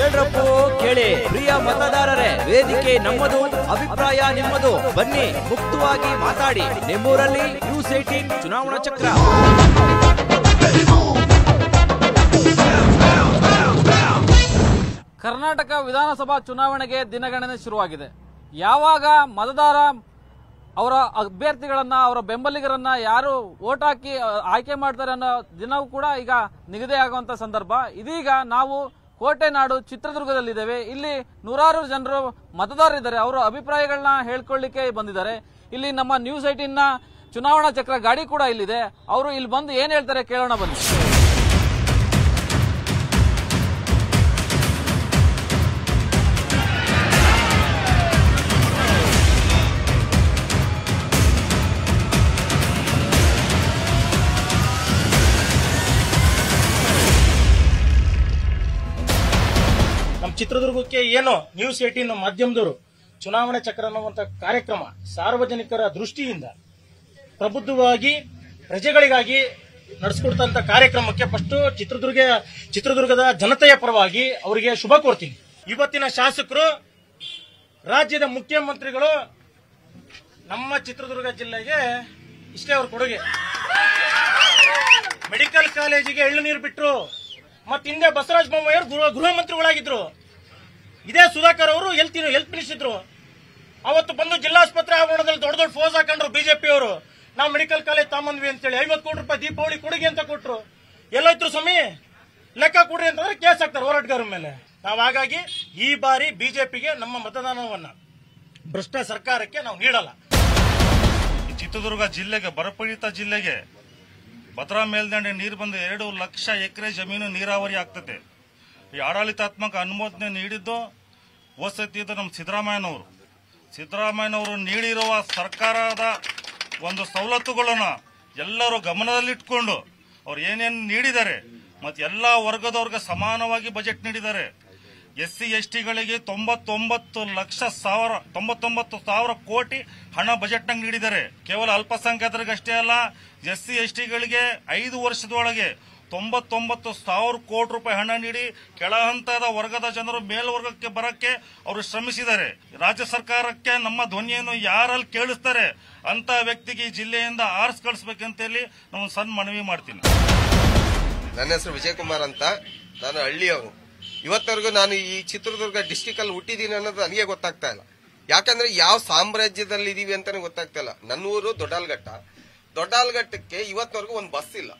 ಕೇಳ್ರಪ್ಪೋ ಕೇಳಿ. ಪ್ರಿಯ ಮತದಾರರೇ, ವೇದಿಕೆ ನಮ್ಮದು, ಅಭಿಪ್ರಾಯ ನಿಮ್ಮದು. ಬನ್ನಿ ಮುಕ್ತವಾಗಿ ಮಾತಾಡಿ. ನಿಮ್ಮೂರಲ್ಲಿ ನ್ಯೂಸ್ 18 ಚುನಾವಣಾ ಚಕ್ರ. ಕರ್ನಾಟಕ ವಿಧಾನಸಭಾ ಚುನಾವಣೆಗೆ ದಿನಗಣನೆ ಶುರುವಾಗಿದೆ. ಯಾವಾಗ ಮತದಾರ ಅವರ ಅಭ್ಯರ್ಥಿಗಳನ್ನ, ಅವರ ಬೆಂಬಲಿಗರನ್ನ ಯಾರು ವೋಟ್ ಹಾಕಿ ಆಯ್ಕೆ ಮಾಡ್ತಾರೆ ಅನ್ನೋ ದಿನವೂ ಕೂಡ ಈಗ ನಿಗದಿ ಆಗುವಂತ ಸಂದರ್ಭ. ಇದೀಗ ನಾವು ಕೋಟೆನಾಡು ಚಿತ್ರದುರ್ಗದಲ್ಲಿದ್ದೇವೆ. ಇಲ್ಲಿ ನೂರಾರು ಜನರು ಮತದಾರರಿದ್ದಾರೆ. ಅವರ ಅಭಿಪ್ರಾಯಗಳನ್ನ ಹೇಳ್ಕೊಳ್ಳಿಕ್ಕೆ ಬಂದಿದ್ದಾರೆ. ಇಲ್ಲಿ ನಮ್ಮ ನ್ಯೂಸ್ 18ನ ಚುನಾವಣಾ ಚಕ್ರ ಗಾಡಿ ಕೂಡ ಇಲ್ಲಿದೆ. ಅವರು ಇಲ್ಲಿ ಬಂದು ಏನ್ ಹೇಳ್ತಾರೆ ಕೇಳೋಣ ಬನ್ನಿ. ಚಿತ್ರದುರ್ಗಕ್ಕೆ ಏನು ನ್ಯೂಸ್ 18 ಮಾಧ್ಯಮದವರು ಚುನಾವಣೆ ಚಕ್ರ ಅನ್ನುವಂತ ಕಾರ್ಯಕ್ರಮ ಸಾರ್ವಜನಿಕರ ದೃಷ್ಟಿಯಿಂದ ಪ್ರಬುದ್ಧವಾಗಿ ಪ್ರಜೆಗಳಿಗಾಗಿ ನಡೆಸಿಕೊಡ್ತಂತ ಕಾರ್ಯಕ್ರಮಕ್ಕೆ ಫಸ್ಟ್ ಚಿತ್ರದುರ್ಗದ ಜನತೆಯ ಪರವಾಗಿ ಅವರಿಗೆ ಶುಭ ಕೋರ್ತೀನಿ. ಇವತ್ತಿನ ಶಾಸಕರು, ರಾಜ್ಯದ ಮುಖ್ಯಮಂತ್ರಿಗಳು ನಮ್ಮ ಚಿತ್ರದುರ್ಗ ಜಿಲ್ಲೆಗೆ ಇಷ್ಟೇ ಅವ್ರ ಕೊಡುಗೆ. ಮೆಡಿಕಲ್ ಕಾಲೇಜಿಗೆ ಎಳ್ಳು ನೀರು ಬಿಟ್ಟರು. ಮತ್ತೆ ಹಿಂದೆ ಬಸವರಾಜ ಬೊಮ್ಮಾಯಿಯವರು ಗೃಹ ಮಂತ್ರಿಗಳಾಗಿದ್ರು. ಇದೇ ಸುಧಾಕರ್ ಅವರು ಹೆಲ್ತ್ ಮಿನಿಸ್ಟರ್ ಇದ್ರು. ಅವತ್ತು ಬಂದು ಜಿಲ್ಲಾಸ್ಪತ್ರೆ ಆವರಣದಲ್ಲಿ ದೊಡ್ಡ ದೊಡ್ಡ ಫೋಸ್ ಹಾಕೊಂಡ್ರು ಬಿಜೆಪಿ ಅವರು. ನಾವು ಮೆಡಿಕಲ್ ಕಾಲೇಜ್ ತಗೊಂಡ್ವಿ ಅಂತೇಳಿ 50 ಕೋಟಿ ರೂಪಾಯಿ ದೀಪಾವಳಿ ಕೊಡುಗೆ ಅಂತ ಕೊಟ್ರು. ಎಲ್ಲೋಯ್ತು ಸ್ವಾಮಿ, ಲೆಕ್ಕ ಕೊಡ್ರಿ ಅಂತಂದ್ರೆ ಕೇಸ್ ಹಾಕ್ತಾರೆ ಹೋರಾಟಗಾರರ ಮೇಲೆ. ನಾವು ಹಾಗಾಗಿ ಈ ಬಾರಿ ಬಿಜೆಪಿಗೆ ನಮ್ಮ ಮತದಾನವನ್ನ ಭ್ರಷ್ಟ ಸರ್ಕಾರಕ್ಕೆ ನಾವು ನೀಡಲ್ಲ. ಚಿತ್ರದುರ್ಗ ಜಿಲ್ಲೆಗೆ, ಬರಪೀಡಿತ ಜಿಲ್ಲೆಗೆ ಭದ್ರಾ ಮೇಲ್ದಂಡೆ ನೀರು ಬಂದು 2 ಲಕ್ಷ ಎಕರೆ ಜಮೀನು ನೀರಾವರಿ ಆಗ್ತದೆ. ಈ ಆಡಳಿತಾತ್ಮಕ ಅನುಮೋದನೆ ನೀಡಿದ್ದು ಹೊಸತಿದ್ದು ನಮ್ಮ ಸಿದ್ದರಾಮಯ್ಯನವರು ನೀಡಿರುವ ಸರ್ಕಾರದ ಒಂದು ಸವಲತ್ತುಗಳನ್ನು ಎಲ್ಲರೂ ಗಮನದಲ್ಲಿಟ್ಕೊಂಡು ಅವ್ರು ಏನೇನು ನೀಡಿದ್ದಾರೆ ಮತ್ತು ಎಲ್ಲ ವರ್ಗದವ್ರಿಗೆ ಸಮಾನವಾಗಿ ಬಜೆಟ್ ನೀಡಿದ್ದಾರೆ. SC STಗಳಿಗೆ 99 ಸಾವಿರ ಕೋಟಿ ಹಣ ಬಜೆಟ್ನಾಗ ನೀಡಿದ್ದಾರೆ. ಕೇವಲ ಅಲ್ಪಸಂಖ್ಯಾತರಿಗಷ್ಟೇ ಅಲ್ಲ, SC STಗಳಿಗೆ 5 ವರ್ಷದೊಳಗೆ 99 ಸಾವಿರ ಕೋಟಿ ರೂಪಾಯಿ ಹಣ ನೀಡಿ ಕೆಳ ಹಂತದ ವರ್ಗದ ಜನರು ಮೇಲ್ವರ್ಗಕ್ಕೆ ಬರಕ್ಕೆ ಅವರು ಶ್ರಮಿಸಿದ್ದಾರೆ. ರಾಜ್ಯ ಸರ್ಕಾರಕ್ಕೆ ನಮ್ಮ ಧ್ವನಿಯನ್ನು ಯಾರಲ್ಲಿ ಕೇಳಿಸ್ತಾರೆ ಅಂತ ವ್ಯಕ್ತಿಗೆ ಈ ಜಿಲ್ಲೆಯಿಂದ ಆರಿಸಿ ಕಳಿಸ್ಬೇಕಂತೇಳಿ ನಾವು ಸಣ್ಣ ಮನವಿ ಮಾಡ್ತೀನಿ. ನನ್ನ ಹೆಸರು ವಿಜಯಕುಮಾರ್ ಅಂತ. ನಾನು ಹಳ್ಳಿಯವರು. ಇವತ್ತವರೆಗೂ ನಾನು ಈ ಚಿತ್ರದುರ್ಗ ಡಿಸ್ಟಿಕ್ ಅಲ್ಲಿ ಹುಟ್ಟಿದೀನಿ ಅನ್ನೋದು ನನಗೆ ಗೊತ್ತಾಗ್ತಾ ಇಲ್ಲ. ಯಾಕಂದ್ರೆ ಯಾವ ಸಾಮ್ರಾಜ್ಯದಲ್ಲಿ ಇದೀವಿ ಅಂತಾನೆ ಗೊತ್ತಾಗ್ತಾ ಇಲ್ಲ. ನನ್ನ ಊರು ದೊಡ್ಡಾಲ್ಘಟ್ಟಕ್ಕೆ ಇವತ್ತವರೆಗೂ ಒಂದು ಬಸ್ ಇಲ್ಲ.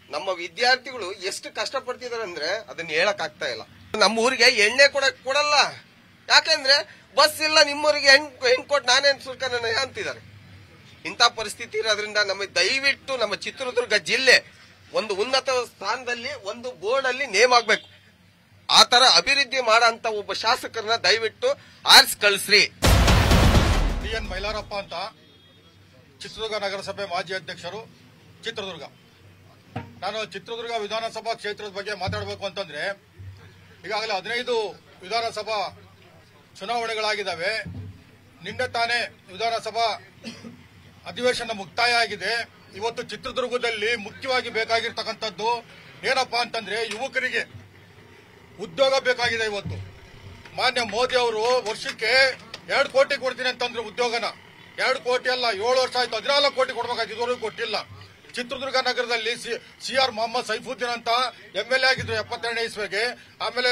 ನಮ್ಮ ವಿದ್ಯಾರ್ಥಿಗಳು ಎಷ್ಟು ಕಷ್ಟಪಡ್ತಿದಾರೆ ಅಂದ್ರೆ ಅದನ್ನ ಹೇಳಕ್ ಆಗ್ತಾ ಇಲ್ಲ. ನಮ್ಮ ಊರಿಗೆ ಎಣ್ಣೆ ಕೊಡಲ್ಲ. ಯಾಕೆಂದ್ರೆ ಬಸ್ ಇಲ್ಲ. ನಿಮ್ಮೂರಿಗೆ ಹೆಣ್ ಕೊಟ್ಟು ನಾನೇನ್ ಸುಲ್ಕನ ಅಂತಿದ್ದಾರೆ. ಇಂಥ ಪರಿಸ್ಥಿತಿ ಇರೋದ್ರಿಂದ ನಮಗೆ ದಯವಿಟ್ಟು ನಮ್ಮ ಚಿತ್ರದುರ್ಗ ಜಿಲ್ಲೆ ಒಂದು ಉನ್ನತ ಸ್ಥಾನದಲ್ಲಿ ಒಂದು ಬೋರ್ಡ್ ಅಲ್ಲಿ ನೇಮ್ ಆಗ್ಬೇಕು. ಆ ತರ ಅಭಿವೃದ್ಧಿ ಮಾಡಂತ ಒಬ್ಬ ಶಾಸಕರನ್ನ ದಯವಿಟ್ಟು ಆರಿಸಿ ಕಳಿಸ್ರಿ. DN ಮೈಲಾರಪ್ಪ ಅಂತ, ಚಿತ್ರದುರ್ಗ ನಗರಸಭೆ ಮಾಜಿ ಅಧ್ಯಕ್ಷರು, ಚಿತ್ರದುರ್ಗ. ನಾನು ಚಿತ್ರದುರ್ಗ ವಿಧಾನಸಭಾ ಕ್ಷೇತ್ರದ ಬಗ್ಗೆ ಮಾತಾಡಬೇಕು ಅಂತಂದ್ರೆ, ಈಗಾಗಲೇ 15 ವಿಧಾನಸಭಾ ಚುನಾವಣೆಗಳಾಗಿದ್ದಾವೆ. ನಿನ್ನೆ ತಾನೇ ವಿಧಾನಸಭಾ ಅಧಿವೇಶನ ಮುಕ್ತಾಯ ಆಗಿದೆ. ಇವತ್ತು ಚಿತ್ರದುರ್ಗದಲ್ಲಿ ಮುಖ್ಯವಾಗಿ ಬೇಕಾಗಿರ್ತಕ್ಕಂಥದ್ದು ಏನಪ್ಪಾ ಅಂತಂದ್ರೆ, ಯುವಕರಿಗೆ ಉದ್ಯೋಗ ಬೇಕಾಗಿದೆ. ಇವತ್ತು ಮಾನ್ಯ ಮೋದಿ ಅವರು ವರ್ಷಕ್ಕೆ 2 ಕೋಟಿ ಕೊಡ್ತೀನಿ ಅಂತಂದ್ರೆ ಉದ್ಯೋಗನ 2 ಕೋಟಿ ಅಲ್ಲ, 7 ವರ್ಷ ಆಯ್ತು, 14 ಕೋಟಿ ಕೊಡ್ಬೇಕಾಯ್ತು, ಇದುವರೆಗೂ ಕೊಟ್ಟಿಲ್ಲ. ಚಿತ್ರದುರ್ಗ ನಗರದಲ್ಲಿ CR ಮೊಹಮ್ಮದ್ ಸೈಫುದ್ದೀನ್ ಅಂತ MLA ಆಗಿದ್ರು 72ನೇ ಇಸ್ವಿಗೆ. ಆಮೇಲೆ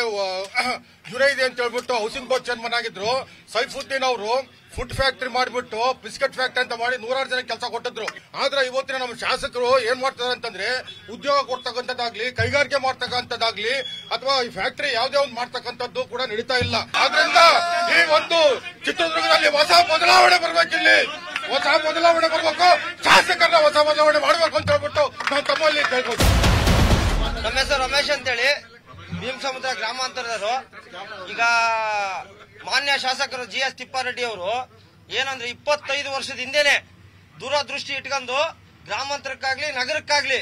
ಜುನೈದಿ ಅಂತ ಹೇಳ್ಬಿಟ್ಟು ಹೌಸಿಂಗ್ ಬೋರ್ಡ್ ಚೇರ್ಮನ್ ಆಗಿದ್ರು. ಸೈಫುದ್ದೀನ್ ಅವರು ಫುಡ್ ಫ್ಯಾಕ್ಟರಿ ಮಾಡಿಬಿಟ್ಟು ಬಿಸ್ಕೆಟ್ ಫ್ಯಾಕ್ಟರಿ ಅಂತ ಮಾಡಿ 100 ಜನ ಕೆಲಸ ಕೊಟ್ಟಿದ್ರು. ಆದ್ರೆ ಇವತ್ತಿನ ನಮ್ಮ ಶಾಸಕರು ಏನ್ ಮಾಡ್ತಾರೆ ಅಂತಂದ್ರೆ, ಉದ್ಯೋಗ ಕೊಡ್ತಕ್ಕಂಥದ್ದಾಗ್ಲಿ, ಕೈಗಾರಿಕೆ ಮಾಡ್ತಕ್ಕಂಥದ್ದಾಗ್ಲಿ, ಅಥವಾ ಈ ಫ್ಯಾಕ್ಟರಿ ಯಾವ್ದೇ ಒಂದು ಮಾಡ್ತಕ್ಕಂಥದ್ದು ಕೂಡ ನಡೀತಾ ಇಲ್ಲ. ಆದ್ರಿಂದ ಈ ಒಂದು ಚಿತ್ರದುರ್ಗದಲ್ಲಿ ಹೊಸ ಬದಲಾವಣೆ ಬರ್ಬೇಕಿಲ್ಲಿ, ಹೊಸ ಬದಲಾವಣೆ ಬರ್ಬೇಕು, ಶಾಸಕರನ್ನ ಹೊಸ ಬದಲಾವಣೆ ಮಾಡಬೇಕು ಅಂತ ಹೇಳ್ಬಿಟ್ಟು ನಾವು ತಮ್ಮಲ್ಲಿ ಕೇಳ್ಬೋದು. ನಮ್ಮ ಹೆಸರು ರಮೇಶ್ ಅಂತೇಳಿ, ಭೀಮಸಮುದ್ರ ಗ್ರಾಮಾಂತರದವರು. ಈಗ ಮಾನ್ಯ ಶಾಸಕರು GS ತಿಪ್ಪಾರೆಡ್ಡಿ ಅವರು ಏನಂದ್ರೆ 25 ವರ್ಷದ ಹಿಂದೆನೆ ದೂರದೃಷ್ಟಿ ಇಟ್ಕೊಂಡು ಗ್ರಾಮಾಂತರಕ್ಕಾಗ್ಲಿ ನಗರಕ್ಕಾಗ್ಲಿ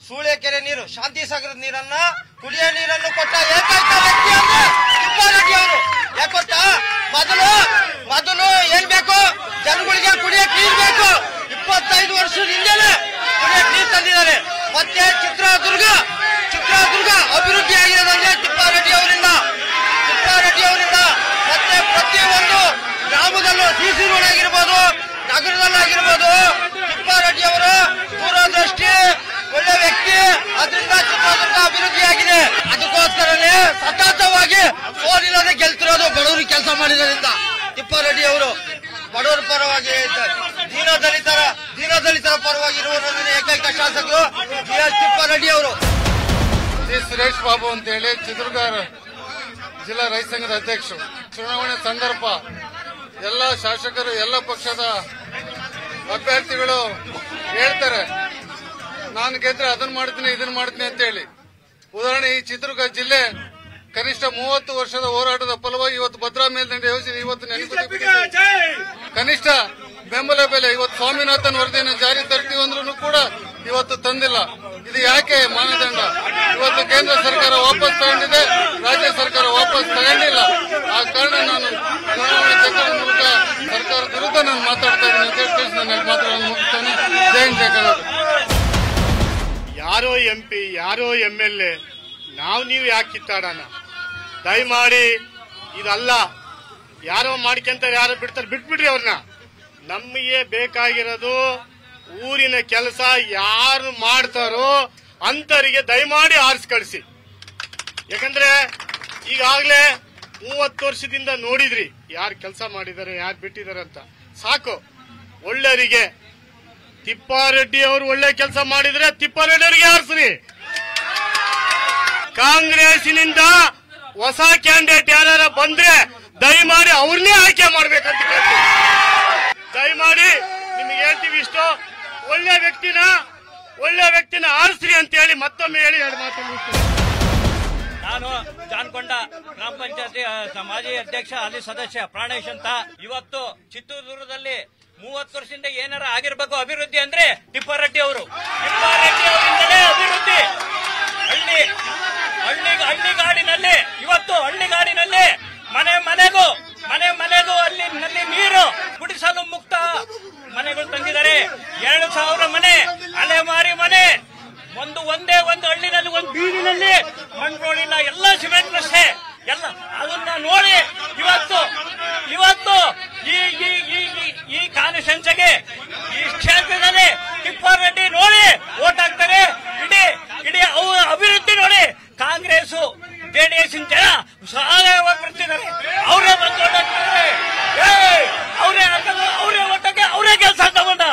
ಸೂಳೆಕೆರೆ ನೀರು, ಶಾಂತಿ ಸಾಗರದ ನೀರನ್ನ, ಕುಡಿಯೋ ನೀರನ್ನು ಕೊಟ್ಟ ಏಕೈಕ ವ್ಯಕ್ತಿ ಅಂದ್ರೆ ತಿಪ್ಪಾರೆಡ್ಡಿ ಅವರು. ಯಾಕೊತ್ತಾ, ಮೊದಲು ಏನ್ ಬೇಕು, ಜನಗಳಿಗೆ ಕುಡಿಯಕ್ ನೀರು ಬೇಕು. 25 ವರ್ಷದ ಹಿಂದೆನೆ ಕುಡಿಯಕ್ ನೀರು ತಂದಿದ್ದಾರೆ. ಮತ್ತೆ ಚಿತ್ರದುರ್ಗ ಅಭಿವೃದ್ಧಿ ಆಗಿರೋದಂದ್ರೆ ತಿಪ್ಪಾರೆಡ್ಡಿ ಅವರಿಂದ. ಪರವಾಗಿ ಫೋನ್ ಇಲ್ಲದೆ ಗೆಲ್ತಿರೋದು ಬಡವರಿಗೆ ಕೆಲಸ ಮಾಡಿರೋದ್ರಿಂದ ತಿಪ್ಪಾರೆಡ್ಡಿ ಅವರು ಬಡವರ ಪರವಾಗಿ ದೀನದಲಿತರ ಪರವಾಗಿ ಇರುವುದರಿಂದ ಏಕೈಕ ಶಾಸಕರು GS ತಿಪ್ಪಾರೆಡ್ಡಿ ಅವರು. ಸುರೇಶ್ ಬಾಬು ಅಂತ ಹೇಳಿ ಚಿತ್ರದುರ್ಗ ಜಿಲ್ಲಾ ರೈತ ಸಂಘದ ಅಧ್ಯಕ್ಷರು. ಚುನಾವಣೆ ಸಂದರ್ಭ ಎಲ್ಲ ಶಾಸಕರು ಎಲ್ಲ ಪಕ್ಷದ ಅಭ್ಯರ್ಥಿಗಳು ಹೇಳ್ತಾರೆ, ನಾನು ಗೆದ್ರೆ ಅದನ್ನ ಮಾಡ್ತೀನಿ ಇದನ್ನ ಮಾಡ್ತೀನಿ ಅಂತ ಹೇಳಿ. ಉದಾಹರಣೆ, ಈ ಚಿತ್ರದುರ್ಗ ಜಿಲ್ಲೆ ಕನಿಷ್ಠ 30 ವರ್ಷದ ಹೋರಾಟದ ಫಲವಾಗಿ ಇವತ್ತು ಭದ್ರಾ ಮೇಲ್ದಂಡೆ ಯೋಜನೆ ಇವತ್ತು ಕನಿಷ್ಠ ಬೆಂಬಲ ಬೆಲೆ ಇವತ್ತು ಸ್ವಾಮಿನಾಥನ್ ವರದಿಯನ್ನು ಜಾರಿ ತರ್ತೀವಿ ಅಂದ್ರೂ ಕೂಡ ಇವತ್ತು ತಂದಿಲ್ಲ. ಇದು ಯಾಕೆ ಮಾನದಂಡ? ಇವತ್ತು ಕೇಂದ್ರ ಸರ್ಕಾರ ವಾಪಸ್ ತಗೊಂಡಿದೆ, ರಾಜ್ಯ ಸರ್ಕಾರ ವಾಪಸ್ ತಗೊಂಡಿಲ್ಲ. ಆ ಕಾರಣ ನಾನು ಚುನಾವಣೆ ಚಕ್ರದ ಮೂಲಕ ಸರ್ಕಾರದ ವಿರುದ್ಧ ನಾನು ಮಾತಾಡ್ತಾ ಇದ್ದೀನಿ ಅಂತ ಹೇಳಿ ನನ್ನ ಮಾತುಗಳನ್ನು ಮುಗಿಸ್ತಾನೆ. ಜೈ ಹಿಂದ್, ಜೈ ಕರ್ನಾಟಕ. ಯಾರೋ MP, ಯಾರೋ MLA, ನೀವು ಯಾಕೆ ಕಿತ್ತಾಡೋಣ? ದಯಮಾಡಿ ಇದಲ್ಲ. ಯಾರೋ ಮಾಡ್ಕೊಂತಾರೆ, ಯಾರೋ ಬಿಡ್ತಾರೆ, ಬಿಟ್ಬಿಡ್ರಿ ಅವ್ರನ್ನ. ನಮಗೆ ಬೇಕಾಗಿರೋದು ಊರಿನ ಕೆಲಸ ಯಾರು ಮಾಡ್ತಾರೋ ಅಂತವರಿಗೆ ದಯಮಾಡಿ ಆರಿಸಿ ಕಳಿಸಿ. ಯಾಕಂದ್ರೆ ಈಗಾಗಲೇ 30 ವರ್ಷದಿಂದ ನೋಡಿದ್ರಿ ಯಾರು ಕೆಲಸ ಮಾಡಿದ್ದಾರೆ, ಯಾರು ಬಿಟ್ಟಿದ್ದಾರೆ ಅಂತ. ಸಾಕು. ಒಳ್ಳೆಯವರಿಗೆ ತಿಪ್ಪಾರೆಡ್ಡಿ ಅವರು ಒಳ್ಳೆ ಕೆಲಸ ಮಾಡಿದ್ರೆ ತಿಪ್ಪಾರೆಡ್ಡಿ ಅವರಿಗೆ ಆರಿಸ್ರಿ. ಕಾಂಗ್ರೆಸ್ನಿಂದ ಹೊಸ ಕ್ಯಾಂಡಿಡೇಟ್ ಯಾರು ಬಂದ್ರೆ ದಯಮಾಡಿ ಅವ್ರನ್ನೇ ಆಯ್ಕೆ ಮಾಡ್ಬೇಕಂತ ದಯಮಾಡಿ ನಿಮಗೆ ಹೇಳ್ತೀವಿ. ಇಷ್ಟು ಒಳ್ಳೆ ವ್ಯಕ್ತಿನ ಆರಿಸ್ರಿ ಅಂತ ಹೇಳಿ ಮತ್ತೊಮ್ಮೆ ಹೇಳಿ ಎರಡು ಮಾತು ಮುಗಿಸ್ತೀನಿ. ನಾನು ಜಾನ್ಕೊಂಡ ಗ್ರಾಮ ಪಂಚಾಯತಿ ಮಾಜಿ ಅಧ್ಯಕ್ಷ, ಅಲ್ಲಿ ಸದಸ್ಯ ಪ್ರಾಣೇಶ್ ಅಂತ. ಇವತ್ತು ಚಿತ್ರದುರ್ಗದಲ್ಲಿ 30 ವರ್ಷದಿಂದ ಏನಾರ ಆಗಿರ್ಬೇಕು ಅಭಿವೃದ್ಧಿ ಅಂದ್ರೆ ತಿಪ್ಪಾರೆಡ್ಡಿ ಅವರಿಂದಲೇ ಅಭಿವೃದ್ಧಿ. ಹಳ್ಳಿಗಾಡಿನಲ್ಲಿ ಇವತ್ತು ಹಳ್ಳಿಗಾಡಿನಲ್ಲಿ ಮನೆ ಮನೆಗೂ ಅಲ್ಲಿ ನೀರು ಕುಡಿಸಲು ಮುಕ್ತ ಮನೆಗಳು ತಂದಿದ್ದಾರೆ. 2,000 ಮನೆ, ಅಲೆಮಾರಿ ಮನೆ. ಒಂದೇ ಒಂದು ಹಳ್ಳಿನಲ್ಲಿ ಒಂದು ಬೀದಿನಲ್ಲಿ ಮಣ್ಣು ರೋಡಿಲ್ಲ, ಎಲ್ಲ ಸಿಮೆಂಟ್ ರಸ್ತೆ. ಎಲ್ಲ ಅದನ್ನ ನೋಡಿ ಇವತ್ತು ಈ ಕಾನ್ಸ್ಟಿಟ್ಯೂನ್ಸಿಗೆ ಈ ಕ್ಷೇತ್ರದಲ್ಲಿ ತಿಪ್ಪಾರೆಡ್ಡಿ ನೋಡಿ ವೋಟ್ ಹಾಕ್ತಾರೆ. ಇಡೀ ಅಭಿವೃದ್ಧಿ ನೋಡಿ ಕಾಂಗ್ರೆಸ್ JDS ಜನ ಸಹಾಯವಾಗಿ ಬರ್ತಿದ್ದಾರೆ. ಅವರೇ ಬಂದು ಓಟ್ ಹಾಕ್ತಾರೆ. ಅವರೇ ಓಟಕ್ಕೆ ಅವರೇ ಕೆಲಸ ತಗೊಂಡ.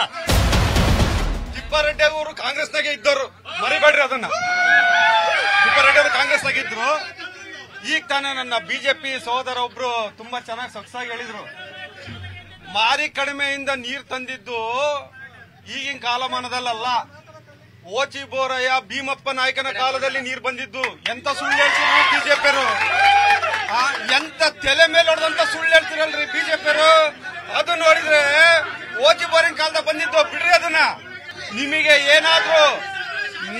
ತಿಪ್ಪಾರೆಡ್ಡಿ ಅವರು ಕಾಂಗ್ರೆಸ್ನಾಗೆ ಇದ್ದವರು, ಮರಿಬೇಡ್ರಿ ಅದನ್ನ. ತಿಪ್ಪಾರೆಡ್ಡಿ ಅವರು ಕಾಂಗ್ರೆಸ್ನಾಗೆ ಇದ್ರು. ಈಗ ತಾನೇ ನನ್ನ ಬಿಜೆಪಿ ಸಹೋದರ ಒಬ್ರು ತುಂಬಾ ಚೆನ್ನಾಗಿ ಸೊಗಸಾಗಿ ಹೇಳಿದ್ರು, ಮಾರಿ ಕಡಿಮೆಯಿಂದ ನೀರು ತಂದಿದ್ದು ಈಗಿನ ಕಾಲಮಾನದಲ್ಲ, ಓಚಿ ಬೋರಯ್ಯ ಭೀಮಪ್ಪ ನಾಯಕನ ಕಾಲದಲ್ಲಿ ನೀರು ಬಂದಿದ್ದು. ಎಂತ ಸುಳ್ಳು ಹೇಳ್ತಿದ್ರು ಬಿಜೆಪಿಯರು, ಎಂತ ತಲೆ ಮೇಲೆ ಹೊಡೆದಂತ ಸುಳ್ಳು ಹೇಳ್ತಿರಲ್ರಿ ಬಿಜೆಪಿಯರು. ಅದು ನೋಡಿದ್ರೆ ಓಚಿ ಬೋರಿನ ಕಾಲದ ಬಂದಿದ್ದು. ಬಿಡ್ರಿ ಅದನ್ನ. ನಿಮಗೆ ಏನಾದ್ರೂ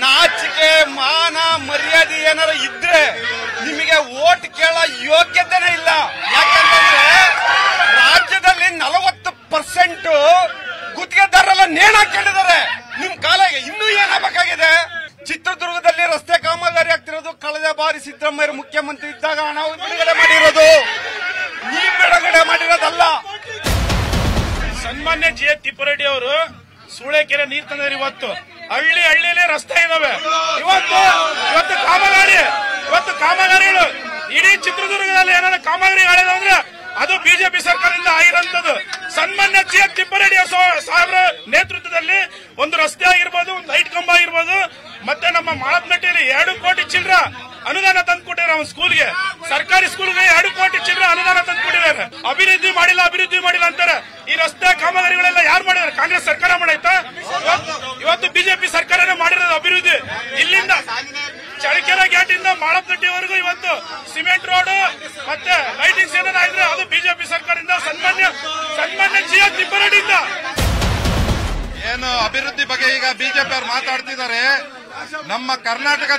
ನಾಚಿಕೆ ಮಾನ ಮರ್ಯಾದೆ ಏನಾರ ಇದ್ರೆ ನಿಮಗೆ ಓಟ್ ಕೇಳೋ ಯೋಗ್ಯತೆನೇ ಇಲ್ಲ. ಯಾಕಂತಂದ್ರೆ ರಾಜ್ಯದಲ್ಲಿ 40% ಗುತ್ತಿಗೆದಾರರೆಲ್ಲ ನೇಣು ಹಾಕೊಂಡಿದ್ದಾರೆ. ನಿಮ್ ಕಾಲಿಗೆ ಇನ್ನೂ ಏನಾಗಬೇಕಾಗಿದೆ? ಚಿತ್ರದುರ್ಗದಲ್ಲಿ ರಸ್ತೆ ಕಾಮಗಾರಿ ಆಗ್ತಿರೋದು ಕಳೆದ ಬಾರಿ ಸಿದ್ದರಾಮಯ್ಯ ಮುಖ್ಯಮಂತ್ರಿ ಇದ್ದಾಗ ಹಣ ಬಿಡುಗಡೆ ಮಾಡಿರೋದು, ನೀವು ಬಿಡುಗಡೆ ಮಾಡಿರೋದಲ್ಲ. ಸನ್ಮಾನ್ಯ GS ತಿಪ್ಪಾರೆಡ್ಡಿ ಅವರು ಸೂಳೆಕೆರೆ ನೀರು ತಂದ್ರೆ ಇವತ್ತು ಹಳ್ಳಿಯಲ್ಲಿ ರಸ್ತೆ ಇದಾವೆ. ಇವತ್ತು ಕಾಮಗಾರಿಗಳು ಇಡೀ ಚಿತ್ರದುರ್ಗದಲ್ಲಿ ಏನಾದ್ರು ಕಾಮಗಾರಿಗಳಿದೆ ಅದು ಬಿಜೆಪಿ ಸರ್ಕಾರದಿಂದ ಆಗಿರೋಂಥದ್ದು. ಸನ್ಮಾನ್ಯ GS ತಿಪ್ಪಾರೆಡ್ಡಿ ಸಾಹೇಬ್ರ ನೇತೃತ್ವದಲ್ಲಿ ಒಂದು ರಸ್ತೆ ಆಗಿರ್ಬೋದು, ಒಂದು ಲೈಟ್ ಕಂಬ ಆಗಿರ್ಬೋದು, ಮತ್ತೆ ನಮ್ಮ ಮಾಳಪ್ನಟ್ಟಿಯಲ್ಲಿ 2 ಕೋಟಿ ಚಿಲ್ಲರ ಅನುದಾನ ತಂದುಕೊಟ್ಟಿದ್ದಾರೆ. ಅವನ ಸ್ಕೂಲ್ಗೆ, ಸರ್ಕಾರಿ ಸ್ಕೂಲ್ಗೆ 2 ಕೋಟಿ ಚಿಲ್ಲರ ಅನುದಾನ ತಂದುಕೊಟ್ಟಿದ್ದಾರೆ. ಅಭಿವೃದ್ಧಿ ಮಾಡಿಲ್ಲ ಅಂತಾರೆ. ಈ ರಸ್ತೆ ಕಾಮಗಾರಿಗಳೆಲ್ಲ ಯಾರು ಮಾಡಿದ್ದಾರೆ? ಕಾಂಗ್ರೆಸ್ ಸರ್ಕಾರ ಮಾಡೈತಾ? ಇವತ್ತು ಬಿಜೆಪಿ ಸರ್ಕಾರನೇ ಮಾಡಿರೋದು ಅಭಿವೃದ್ಧಿ. ಇಲ್ಲಿಂದ ಚಳ್ಳಕೆರೆ ಗೇಟ್ ಇಂದ ಮಾಳಪ್ನಟ್ಟಿವರೆಗೂ ಇವತ್ತು ಸಿಮೆಂಟ್ ರೋಡ್ ಮತ್ತೆ ಲೈಟಿಂಗ್ಸ್ ಏನಾರ ಇದ್ರೆ ಅದು ಬಿಜೆಪಿ ಸರ್ಕಾರದಿಂದ, ಸನ್ಮಾನ್ಯ GS ತಿಪ್ಪಾರೆಡ್ಡಿಯಿಂದ. ಏನು ಅಭಿವೃದ್ಧಿ ಬಗ್ಗೆ ಈಗ ಬಿಜೆಪಿ ಅವರು ಮಾತಾಡ್ತಿದ್ದಾರೆ. ನಮ್ಮ ಕರ್ನಾಟಕ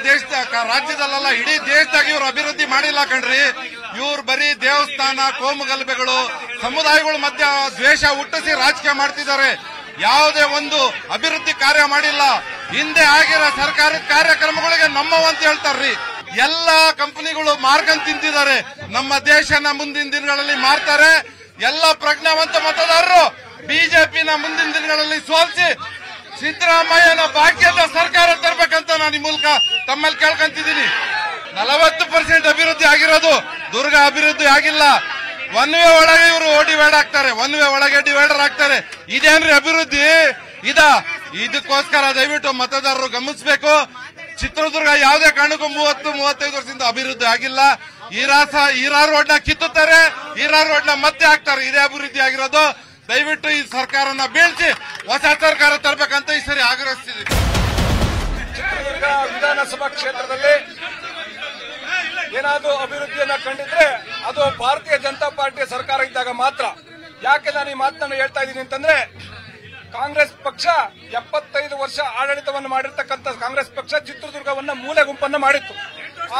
ರಾಜ್ಯದಲ್ಲ, ಇಡೀ ದೇಶದಾಗ ಇವ್ರು ಅಭಿವೃದ್ಧಿ ಮಾಡಿಲ್ಲ ಕಣ್ರಿ. ಇವ್ರು ಬರೀ ದೇವಸ್ಥಾನ, ಕೋಮುಗಲಭೆಗಳು, ಸಮುದಾಯಗಳ ಮಧ್ಯ ದ್ವೇಷ ಹುಟ್ಟಿಸಿ ರಾಜಕೀಯ ಮಾಡ್ತಿದ್ದಾರೆ. ಯಾವುದೇ ಒಂದು ಅಭಿವೃದ್ಧಿ ಕಾರ್ಯ ಮಾಡಿಲ್ಲ. ಹಿಂದೆ ಆಗಿರೋ ಸರ್ಕಾರದ ಕಾರ್ಯಕ್ರಮಗಳಿಗೆ ನಮ್ಮವಂತ ಹೇಳ್ತಾರ್ರಿ. ಎಲ್ಲಾ ಕಂಪನಿಗಳು ಮಾರ್ಕೊಂಡ್ ತಿಂತಿದ್ದಾರೆ. ನಮ್ಮ ದೇಶನ ಮುಂದಿನ ದಿನಗಳಲ್ಲಿ ಮಾರ್ತಾರೆ. ಎಲ್ಲ ಪ್ರಜ್ಞಾವಂತ ಮತದಾರರು ಬಿಜೆಪಿನ ಮುಂದಿನ ದಿನಗಳಲ್ಲಿ ಸೋಲಿಸಿ ಸಿದ್ದರಾಮಯ್ಯನ ಭಾಗ್ಯದ ಸರ್ಕಾರ ತರಬೇಕಂತ ನಾನು ಈ ಮೂಲಕ ತಮ್ಮಲ್ಲಿ ಕೇಳ್ಕೊಂತಿದ್ದೀನಿ. 40% ಅಭಿವೃದ್ಧಿ ಆಗಿರೋದು ದುರ್ಗ ಅಭಿವೃದ್ಧಿ ಆಗಿಲ್ಲ. ಒನ್ ವೇ ಒಳಗೆ ಇವರು ಡಿವೈಡ್ ಆಗ್ತಾರೆ, ಒನ್ ವೇ ಒಳಗೆ ಡಿವೈಡರ್ ಆಗ್ತಾರೆ. ಇದೇನ್ರಿ ಅಭಿವೃದ್ಧಿ? ಇದಕ್ಕೋಸ್ಕರ ದಯವಿಟ್ಟು ಮತದಾರರು ಗಮನಿಸಬೇಕು. ಚಿತ್ರದುರ್ಗ ಯಾವುದೇ ಕಾರಣಕ್ಕೂ 30-35 ವರ್ಷದಿಂದ ಅಭಿವೃದ್ಧಿ ಆಗಿಲ್ಲ. ಈರಾ ರೋಡ್ ನ ಕಿತ್ತುತ್ತಾರೆ, ಈರಾ ರೋಡ್ ನ ಮತ್ತೆ ಹಾಕ್ತಾರೆ. ಇದೇ ಅಭಿವೃದ್ಧಿ ಆಗಿರೋದು. ದಯವಿಟ್ಟು ಈ ಸರ್ಕಾರನ ಬೀಳ್ಸಿ ಹೊಸ ಸರ್ಕಾರ ತರಬೇಕಂತ ಈ ಸರಿ ಆಗ್ರಹಿಸ್ತಿದ್ದೀವಿ. ಚಿತ್ರದುರ್ಗ ವಿಧಾನಸಭಾ ಕ್ಷೇತ್ರದಲ್ಲಿ ಏನಾದರೂ ಅಭಿವೃದ್ಧಿಯನ್ನ ಕಂಡಿದ್ರೆ ಅದು ಭಾರತೀಯ ಜನತಾ ಪಾರ್ಟಿಯ ಸರ್ಕಾರ ಇದ್ದಾಗ ಮಾತ್ರ. ಯಾಕೆ ನಾನು ಈ ಮಾತನ್ನು ಹೇಳ್ತಾ ಇದ್ದೀನಿ ಅಂತಂದ್ರೆ, ಕಾಂಗ್ರೆಸ್ ಪಕ್ಷ 75 ವರ್ಷ ಆಡಳಿತವನ್ನು ಮಾಡಿರ್ತಕ್ಕಂಥ ಕಾಂಗ್ರೆಸ್ ಪಕ್ಷ ಚಿತ್ರದುರ್ಗವನ್ನ ಮೂಲೆ ಗುಂಪನ್ನು ಮಾಡಿತ್ತು.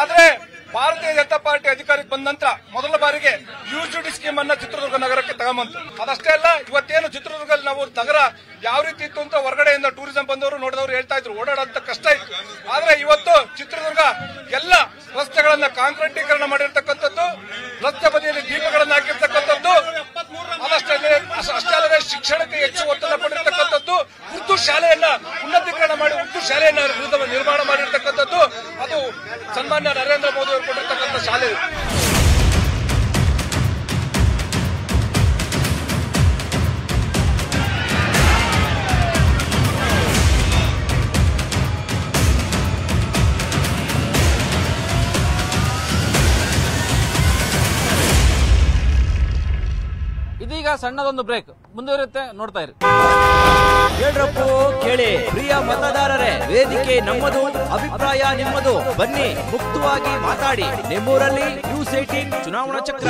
ಆದ್ರೆ ಭಾರತೀಯ ಜನತಾ ಪಾರ್ಟಿ ಅಧಿಕಾರಕ್ಕೆ ಬಂದ ನಂತರ ಮೊದಲ ಬಾರಿಗೆ ಯುಜಿಡಿ ಸ್ಕೀಮ್ ಅನ್ನ ಚಿತ್ರದುರ್ಗ ನಗರಕ್ಕೆ ತಗೊಂಬಂತು. ಅದಷ್ಟೇ ಅಲ್ಲ, ಇವತ್ತೇನು ಚಿತ್ರದುರ್ಗದಲ್ಲಿ ನಾವು ನಗರ ಯಾವ ರೀತಿ ಇತ್ತು ಅಂತ ಹೊರಗಡೆಯಿಂದ ಟೂರಿಸಂ ಬಂದವರು ನೋಡಿದವರು ಹೇಳ್ತಾ ಇದ್ರು, ಓಡಾಡೋಂತ ಕಷ್ಟ ಇತ್ತು. ಆದ್ರೆ ಇವತ್ತು ಚಿತ್ರದುರ್ಗ ಎಲ್ಲ ರಸ್ತೆಗಳನ್ನ ಕಾಂಕ್ರೀಟೀಕರಣ ಮಾಡಿರ್ತಕ್ಕಂಥದ್ದು, ರಸ್ತೆ ಬದಿಯಲ್ಲಿ ದೀಪಗಳನ್ನ ಹಾಕಿರ್ತಕ್ಕಂಥದ್ದು, ಅಷ್ಟೇ ಅಲ್ಲದೆ ಶಿಕ್ಷಣಕ್ಕೆ ಹೆಚ್ಚು ಒತ್ತಡ ಪಡಿರ್ತಕ್ಕಂಥದ್ದು, ಉರ್ದು ಶಾಲೆಯನ್ನ ಉನ್ನತೀಕರಣ ಮಾಡಿ ಉರ್ದು ಶಾಲೆಯನ್ನ ನಿರ್ಮಾಣ ಮಾಡಿರ್ತಕ್ಕಂಥದ್ದು, ಅದು ಸನ್ಮಾನ್ಯ ನರೇಂದ್ರ ಮೋದಿ ಅವರು ಕೊಟ್ಟಿರ್ತಕ್ಕಂಥ ಶಾಲೆ. ಇದೀಗ ಸಣ್ಣದೊಂದು ಬ್ರೇಕ್, ಮುಂದುವರಿಯುತ್ತೆ, ನೋಡ್ತಾ ಇರಿ. ಕೇಳ್ರಪ್ಪೋ ಕೇಳಿ ಪ್ರಿಯ ಮತದಾರರೇ, ವೇದಿಕೆ ನಮ್ಮದು, ಅಭಿಪ್ರಾಯ ನಿಮ್ಮದು. ಬನ್ನಿ ಮುಕ್ತವಾಗಿ ಮಾತಾಡಿ. ನಿಮ್ಮೂರಲ್ಲಿ ನ್ಯೂಸ್ 18 ಚುನಾವಣಾ ಚಕ್ರ.